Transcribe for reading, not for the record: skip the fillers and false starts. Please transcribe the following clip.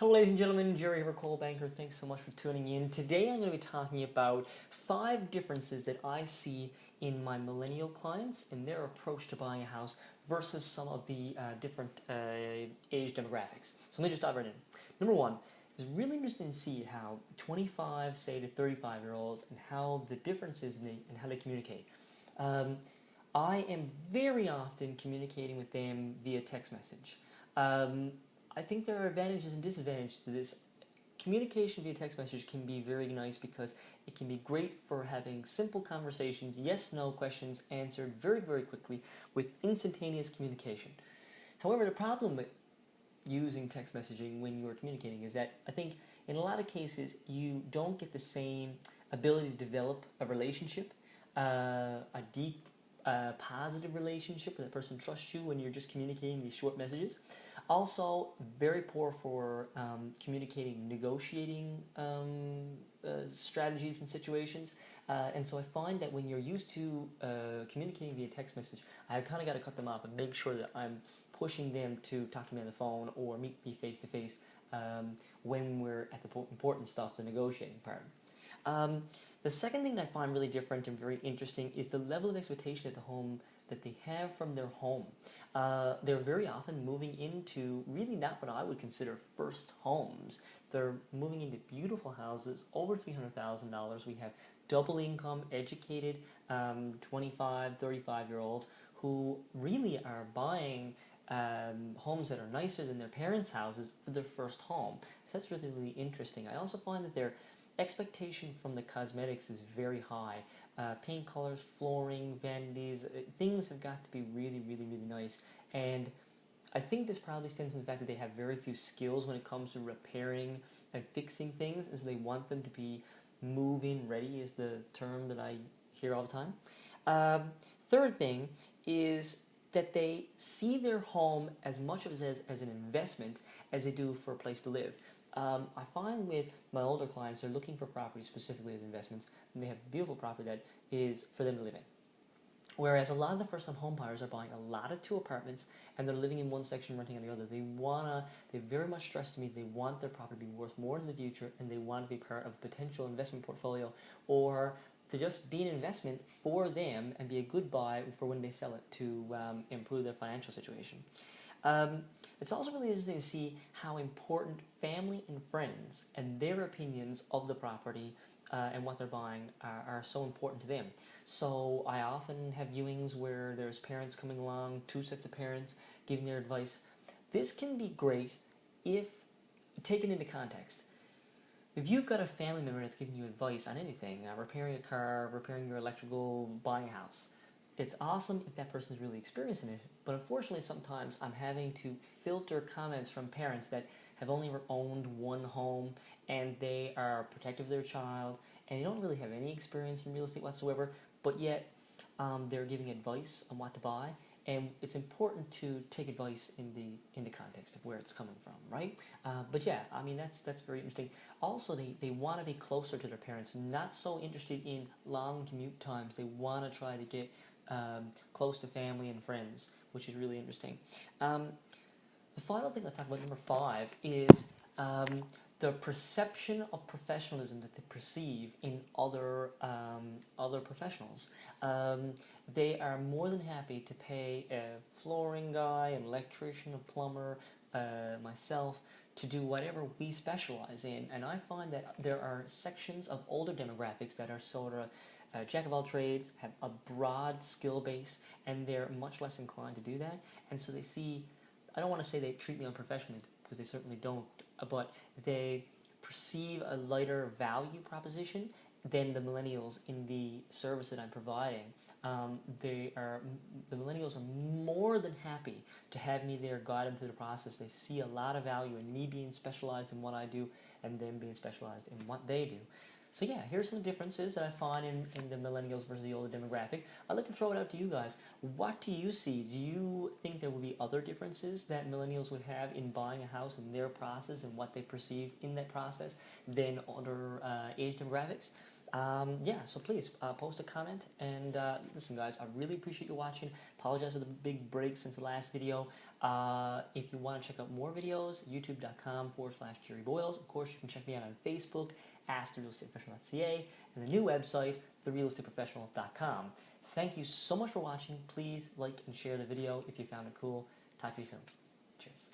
Hello ladies and gentlemen, Jerry here, Coldwell Banker. Thanks so much for tuning in. Today I'm going to be talking about 5 differences that I see in my millennial clients and their approach to buying a house versus some of the different age demographics. So let me just dive right in. Number 1, it's really interesting to see how 25, say to 35-year-olds and how the differences in how they communicate. I am very often communicating with them via text message. I think there are advantages and disadvantages to this. Communication via text message can be very nice because it can be great for having simple conversations, yes-no questions answered very, very quickly with instantaneous communication. However, the problem with using text messaging when you are communicating is that I think in a lot of cases you don't get the same ability to develop a relationship, a deep, positive relationship where the person trusts you when you're just communicating these short messages. Also, very poor for communicating, negotiating strategies and situations. And so I find that when you're used to communicating via text message, I've kind of got to cut them off and make sure that I'm pushing them to talk to me on the phone or meet me face to face when we're at the important stuff, the negotiating part. The second thing that I find really different and very interesting is the level of expectation at the home that they have from their home. They're very often moving into really not what I would consider first homes. They're moving into beautiful houses, over $300,000. We have double income, educated 25, 35-year-olds who really are buying homes that are nicer than their parents' houses for their first home. So that's really, really interesting. I also find that their expectation from the cosmetics is very high. Paint colors, flooring, vanities, things have got to be really, really, really nice. And I think this probably stems from the fact that they have very few skills when it comes to repairing and fixing things, and so they want them to be move-in ready is the term that I hear all the time. Third thing is that they see their home as much as an investment as they do for a place to live. I find with my older clients, they're looking for property specifically as investments, and they have beautiful property that is for them to live in. Whereas a lot of the first-time home buyers are buying a lot of 2 apartments, and they're living in one section, renting in the other. They very much stress to me they want their property to be worth more in the future, and they want to be part of a potential investment portfolio, or to just be an investment for them and be a good buy for when they sell it to improve their financial situation. It's also really interesting to see how important family and friends and their opinions of the property and what they're buying are so important to them. So I often have viewings where there's parents coming along, 2 sets of parents giving their advice. This can be great if taken into context. If you've got a family member that's giving you advice on anything, repairing a car, repairing your electrical, buying a house, it's awesome if that person's really experienced in it, but unfortunately sometimes I'm having to filter comments from parents that have only ever owned one home and they are protective of their child and they don't really have any experience in real estate whatsoever, but yet they're giving advice on what to buy, and it's important to take advice in the context of where it's coming from, right? But yeah, I mean that's very interesting. Also, they want to be closer to their parents, not so interested in long commute times. They want to try to get close to family and friends, which is really interesting. The final thing I'll talk about, number 5, is the perception of professionalism that they perceive in other professionals. They are more than happy to pay a flooring guy, an electrician, a plumber, myself, to do whatever we specialize in. And I find that there are sections of older demographics that are sort of jack of all trades, have a broad skill base, and they're much less inclined to do that. And so they see, I don't want to say they treat me unprofessionally, because they certainly don't, but they perceive a lighter value proposition than the millennials in the service that I'm providing. The millennials are more than happy to have me there, guide them through the process. They see a lot of value in me being specialized in what I do and them being specialized in what they do. So yeah, here's some differences that I find in the millennials versus the older demographic. I'd like to throw it out to you guys. What do you see? Do you think there will be other differences that millennials would have in buying a house and their process and what they perceive in that process than other age demographics? Yeah, so please post a comment, and listen guys, I really appreciate you watching. Apologize for the big break since the last video. If you want to check out more videos, youtube.com/Jerry Boyles. Of course, you can check me out on Facebook, asktherealestateprofessional.ca, and the new website, therealestateprofessional.com. Thank you so much for watching. Please like and share the video if you found it cool. Talk to you soon. Cheers.